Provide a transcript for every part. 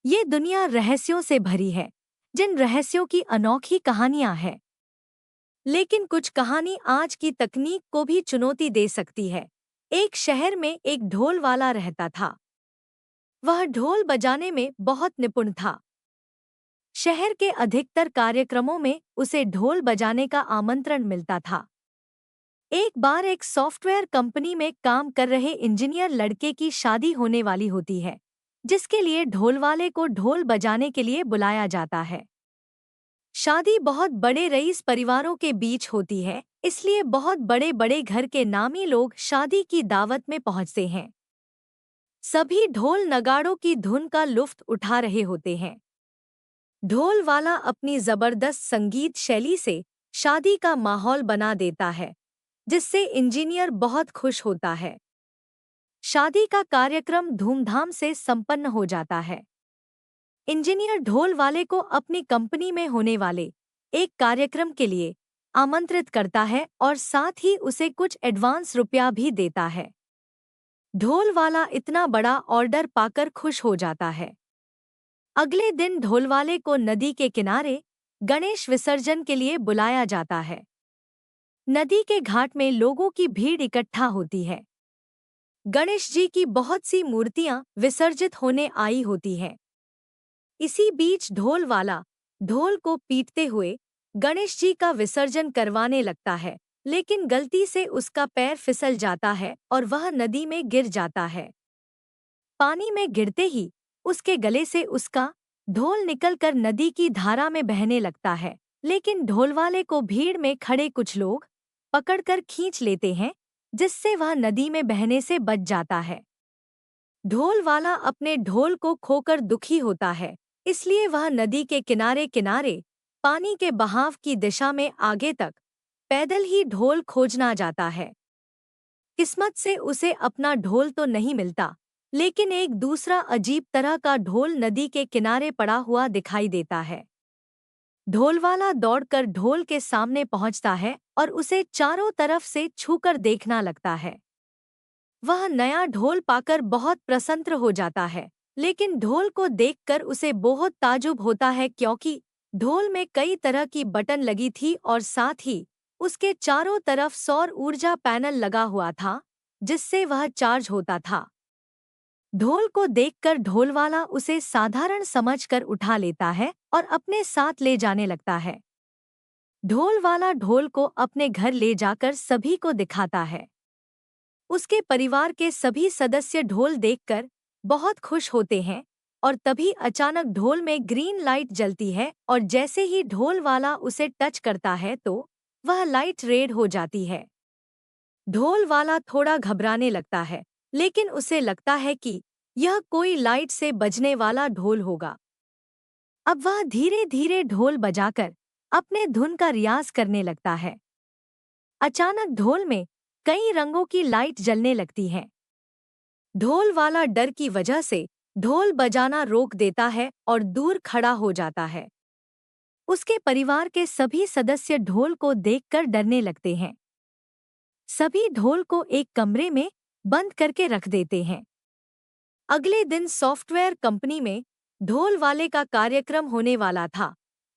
ये दुनिया रहस्यों से भरी है, जिन रहस्यों की अनोखी कहानियां हैं। लेकिन कुछ कहानी आज की तकनीक को भी चुनौती दे सकती है। एक शहर में एक ढोल वाला रहता था। वह ढोल बजाने में बहुत निपुण था। शहर के अधिकतर कार्यक्रमों में उसे ढोल बजाने का आमंत्रण मिलता था। एक बार एक सॉफ्टवेयर कंपनी में काम कर रहे इंजीनियर लड़के की शादी होने वाली होती है, जिसके लिए ढोल वाले को ढोल बजाने के लिए बुलाया जाता है। शादी बहुत बड़े रईस परिवारों के बीच होती है, इसलिए बहुत बड़े बड़े घर के नामी लोग शादी की दावत में पहुंचते हैं। सभी ढोल नगाड़ों की धुन का लुत्फ उठा रहे होते हैं। ढोल वाला अपनी जबरदस्त संगीत शैली से शादी का माहौल बना देता है, जिससे इंजीनियर बहुत खुश होता है। शादी का कार्यक्रम धूमधाम से संपन्न हो जाता है। इंजीनियर ढोल वाले को अपनी कंपनी में होने वाले एक कार्यक्रम के लिए आमंत्रित करता है और साथ ही उसे कुछ एडवांस रुपया भी देता है। ढोल वाला इतना बड़ा ऑर्डर पाकर खुश हो जाता है। अगले दिन ढोल वाले को नदी के किनारे गणेश विसर्जन के लिए बुलाया जाता है। नदी के घाट में लोगों की भीड़ इकट्ठा होती है। गणेश जी की बहुत सी मूर्तियां विसर्जित होने आई होती हैं। इसी बीच ढोल वाला ढोल को पीटते हुए गणेश जी का विसर्जन करवाने लगता है, लेकिन गलती से उसका पैर फिसल जाता है और वह नदी में गिर जाता है। पानी में गिरते ही उसके गले से उसका ढोल निकलकर नदी की धारा में बहने लगता है, लेकिन ढोल वाले को भीड़ में खड़े कुछ लोग पकड़कर खींच लेते हैं, जिससे वह नदी में बहने से बच जाता है। ढोल वाला अपने ढोल को खोकर दुखी होता है, इसलिए वह नदी के किनारे किनारे पानी के बहाव की दिशा में आगे तक पैदल ही ढोल खोजना जाता है। किस्मत से उसे अपना ढोल तो नहीं मिलता, लेकिन एक दूसरा अजीब तरह का ढोल नदी के किनारे पड़ा हुआ दिखाई देता है। ढोल वाला दौड़कर ढोल के सामने पहुंचता है और उसे चारों तरफ से छूकर देखना लगता है। वह नया ढोल पाकर बहुत प्रसन्न हो जाता है, लेकिन ढोल को देखकर उसे बहुत ताजुब होता है, क्योंकि ढोल में कई तरह की बटन लगी थी और साथ ही उसके चारों तरफ सौर ऊर्जा पैनल लगा हुआ था, जिससे वह चार्ज होता था। ढोल को देखकर ढोल वाला उसे साधारण समझकर उठा लेता है और अपने साथ ले जाने लगता है। ढोल वाला ढोल को अपने घर ले जाकर सभी को दिखाता है। उसके परिवार के सभी सदस्य ढोल देखकर बहुत खुश होते हैं और तभी अचानक ढोल में ग्रीन लाइट जलती है और जैसे ही ढोल वाला उसे टच करता है तो वह लाइट रेड हो जाती है। ढोल वाला थोड़ा घबराने लगता है, लेकिन उसे लगता है कि यह कोई लाइट से बजने वाला ढोल होगा। अब वह धीरे धीरे ढोल बजाकर अपने धुन का रियाज करने लगता है। अचानक ढोल में कई रंगों की लाइट जलने लगती हैं। ढोल वाला डर की वजह से ढोल बजाना रोक देता है और दूर खड़ा हो जाता है। उसके परिवार के सभी सदस्य ढोल को देखकर डरने लगते हैं। सभी ढोल को एक कमरे में बंद करके रख देते हैं। अगले दिन सॉफ्टवेयर कंपनी में ढोल वाले का कार्यक्रम होने वाला था,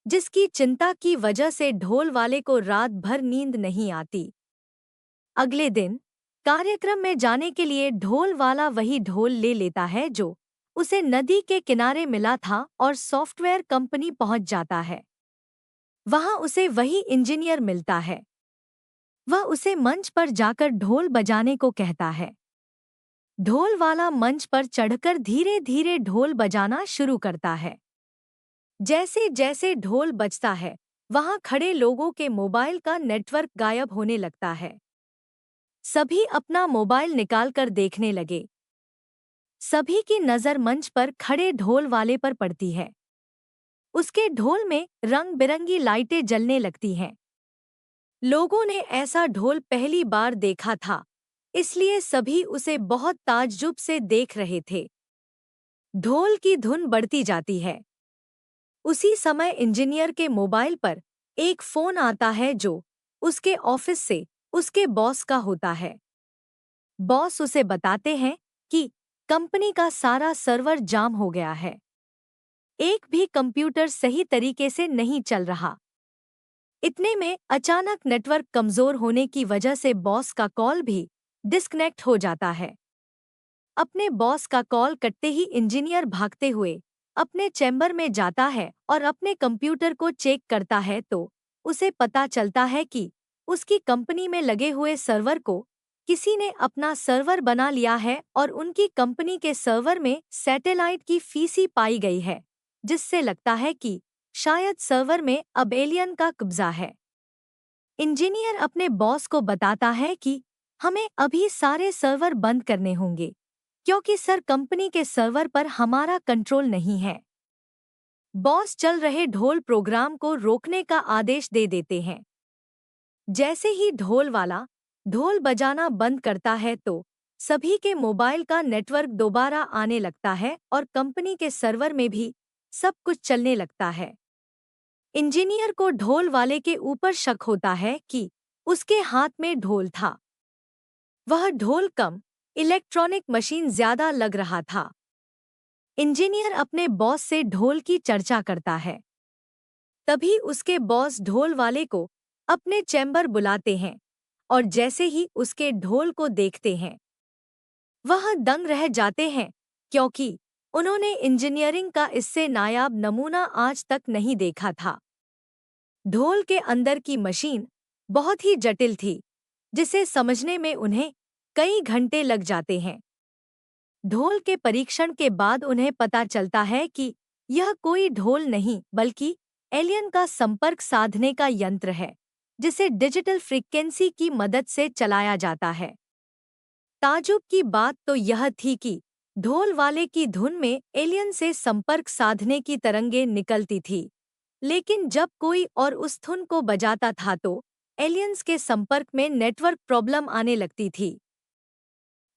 जिसकी चिंता की वजह से ढोल वाले को रात भर नींद नहीं आती। अगले दिन कार्यक्रम में जाने के लिए ढोल वाला वही ढोल ले लेता है जो उसे नदी के किनारे मिला था और सॉफ्टवेयर कंपनी पहुंच जाता है। वहां उसे वही इंजीनियर मिलता है। वह उसे मंच पर जाकर ढोल बजाने को कहता है। ढोल वाला मंच पर चढ़कर धीरे धीरे ढोल बजाना शुरू करता है। जैसे जैसे ढोल बजता है, वहां खड़े लोगों के मोबाइल का नेटवर्क गायब होने लगता है। सभी अपना मोबाइल निकालकर देखने लगे। सभी की नजर मंच पर खड़े ढोल वाले पर पड़ती है। उसके ढोल में रंग बिरंगी लाइटें जलने लगती हैं। लोगों ने ऐसा ढोल पहली बार देखा था, इसलिए सभी उसे बहुत ताज्जुब से देख रहे थे। ढोल की धुन बढ़ती जाती है। उसी समय इंजीनियर के मोबाइल पर एक फोन आता है जो उसके ऑफिस से उसके बॉस का होता है। बॉस उसे बताते हैं कि कंपनी का सारा सर्वर जाम हो गया है। एक भी कंप्यूटर सही तरीके से नहीं चल रहा। इतने में अचानक नेटवर्क कमजोर होने की वजह से बॉस का कॉल भी डिस्कनेक्ट हो जाता है। अपने बॉस का कॉल कटते ही इंजीनियर भागते हुए अपने चैम्बर में जाता है और अपने कंप्यूटर को चेक करता है तो उसे पता चलता है कि उसकी कंपनी में लगे हुए सर्वर को किसी ने अपना सर्वर बना लिया है और उनकी कंपनी के सर्वर में सैटेलाइट की फीसी पाई गई है, जिससे लगता है कि शायद सर्वर में अब एलियन का कब्जा है। इंजीनियर अपने बॉस को बताता है कि हमें अभी सारे सर्वर बंद करने होंगे, क्योंकि सर कंपनी के सर्वर पर हमारा कंट्रोल नहीं है। बॉस चल रहे ढोल प्रोग्राम को रोकने का आदेश दे देते हैं। जैसे ही ढोल वाला ढोल बजाना बंद करता है तो सभी के मोबाइल का नेटवर्क दोबारा आने लगता है और कंपनी के सर्वर में भी सब कुछ चलने लगता है। इंजीनियर को ढोल वाले के ऊपर शक होता है कि उसके हाथ में ढोल था। वह ढोल कम, इलेक्ट्रॉनिक मशीन ज्यादा लग रहा था। इंजीनियर अपने बॉस से ढोल की चर्चा करता है। तभी उसके बॉस ढोल वाले को अपने चैम्बर बुलाते हैं और जैसे ही उसके ढोल को देखते हैं वह दंग रह जाते हैं, क्योंकि उन्होंने इंजीनियरिंग का इससे नायाब नमूना आज तक नहीं देखा था। ढोल के अंदर की मशीन बहुत ही जटिल थी, जिसे समझने में उन्हें कई घंटे लग जाते हैं। ढोल के परीक्षण के बाद उन्हें पता चलता है कि यह कोई ढोल नहीं बल्कि एलियन का संपर्क साधने का यंत्र है, जिसे डिजिटल फ्रीक्वेंसी की मदद से चलाया जाता है। ताजुब की बात तो यह थी कि ढोल वाले की धुन में एलियन से संपर्क साधने की तरंगें निकलती थी, लेकिन जब कोई और उस धुन को बजाता था तो एलियंस के संपर्क में नेटवर्क प्रॉब्लम आने लगती थी।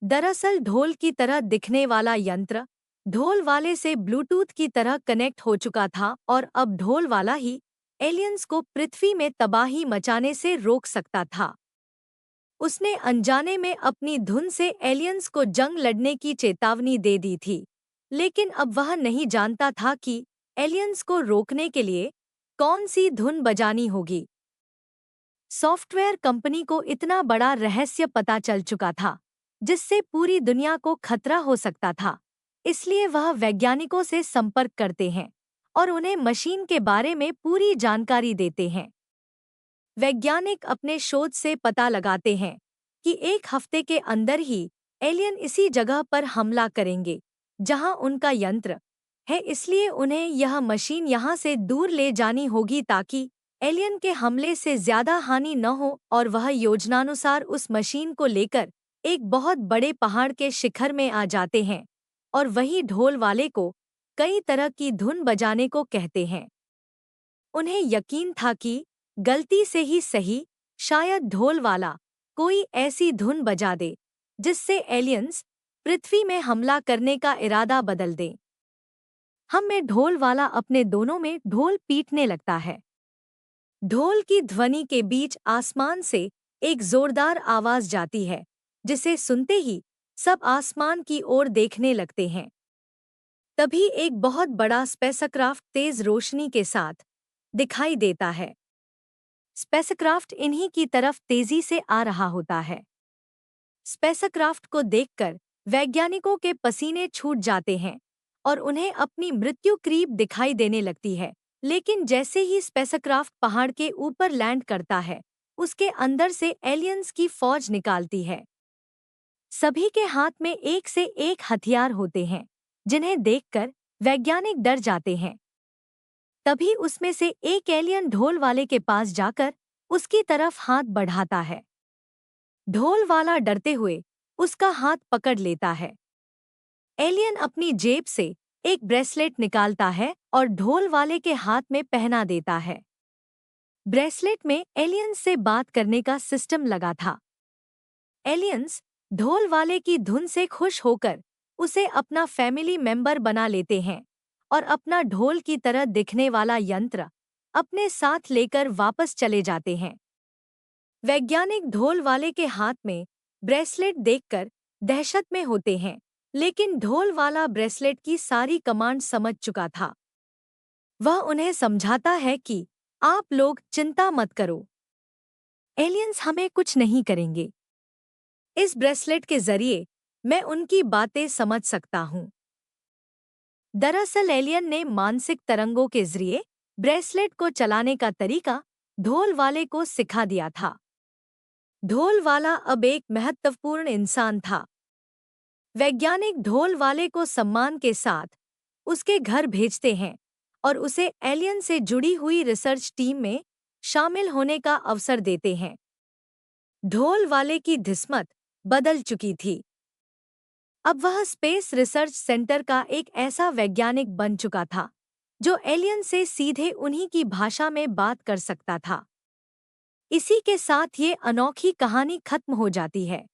दरअसल ढोल की तरह दिखने वाला यंत्र ढोल वाले से ब्लूटूथ की तरह कनेक्ट हो चुका था और अब ढोल वाला ही एलियंस को पृथ्वी में तबाही मचाने से रोक सकता था। उसने अनजाने में अपनी धुन से एलियंस को जंग लड़ने की चेतावनी दे दी थी, लेकिन अब वह नहीं जानता था कि एलियंस को रोकने के लिए कौन सी धुन बजानी होगी। सॉफ्टवेयर कंपनी को इतना बड़ा रहस्य पता चल चुका था, जिससे पूरी दुनिया को खतरा हो सकता था। इसलिए वह वैज्ञानिकों से संपर्क करते हैं और उन्हें मशीन के बारे में पूरी जानकारी देते हैं। वैज्ञानिक अपने शोध से पता लगाते हैं कि एक हफ्ते के अंदर ही एलियन इसी जगह पर हमला करेंगे जहां उनका यंत्र है, इसलिए उन्हें यह मशीन यहां से दूर ले जानी होगी ताकि एलियन के हमले से ज्यादा हानि न हो। और वह योजनानुसार उस मशीन को लेकर एक बहुत बड़े पहाड़ के शिखर में आ जाते हैं और वही ढोल वाले को कई तरह की धुन बजाने को कहते हैं। उन्हें यकीन था कि गलती से ही सही, शायद ढोल वाला कोई ऐसी धुन बजा दे जिससे एलियंस पृथ्वी में हमला करने का इरादा बदल दें। हम में ढोल वाला अपने दोनों में ढोल पीटने लगता है। ढोल की ध्वनि के बीच आसमान से एक जोरदार आवाज जाती है, जिसे सुनते ही सब आसमान की ओर देखने लगते हैं। तभी एक बहुत बड़ा स्पेसक्राफ्ट तेज रोशनी के साथ दिखाई देता है। स्पेसक्राफ्ट इन्हीं की तरफ तेजी से आ रहा होता है। स्पेसक्राफ्ट को देखकर वैज्ञानिकों के पसीने छूट जाते हैं और उन्हें अपनी मृत्यु करीब दिखाई देने लगती है। लेकिन जैसे ही स्पेसक्राफ्ट पहाड़ के ऊपर लैंड करता है, उसके अंदर से एलियंस की फौज निकालती है। सभी के हाथ में एक से एक हथियार होते हैं, जिन्हें देखकर वैज्ञानिक डर जाते हैं। तभी उसमें से एक एलियन ढोल वाले के पास जाकर उसकी तरफ हाथ बढ़ाता है। ढोल वाला डरते हुए उसका हाथ पकड़ लेता है। एलियन अपनी जेब से एक ब्रेसलेट निकालता है और ढोल वाले के हाथ में पहना देता है। ब्रेसलेट में एलियंस से बात करने का सिस्टम लगा था। एलियंस ढोल वाले की धुन से खुश होकर उसे अपना फैमिली मेंबर बना लेते हैं और अपना ढोल की तरह दिखने वाला यंत्र अपने साथ लेकर वापस चले जाते हैं। वैज्ञानिक ढोल वाले के हाथ में ब्रेसलेट देखकर दहशत में होते हैं, लेकिन ढोल वाला ब्रेसलेट की सारी कमांड समझ चुका था। वह उन्हें समझाता है कि आप लोग चिंता मत करो, एलियंस हमें कुछ नहीं करेंगे। इस ब्रेसलेट के जरिए मैं उनकी बातें समझ सकता हूँ। दरअसल एलियन ने मानसिक तरंगों के जरिए ब्रेसलेट को चलाने का तरीका ढोल वाले को सिखा दिया था। ढोल वाला अब एक महत्वपूर्ण इंसान था। वैज्ञानिक ढोल वाले को सम्मान के साथ उसके घर भेजते हैं और उसे एलियन से जुड़ी हुई रिसर्च टीम में शामिल होने का अवसर देते हैं। ढोल वाले की किस्मत बदल चुकी थी। अब वह स्पेस रिसर्च सेंटर का एक ऐसा वैज्ञानिक बन चुका था जो एलियन से सीधे उन्हीं की भाषा में बात कर सकता था। इसी के साथ ये अनोखी कहानी खत्म हो जाती है।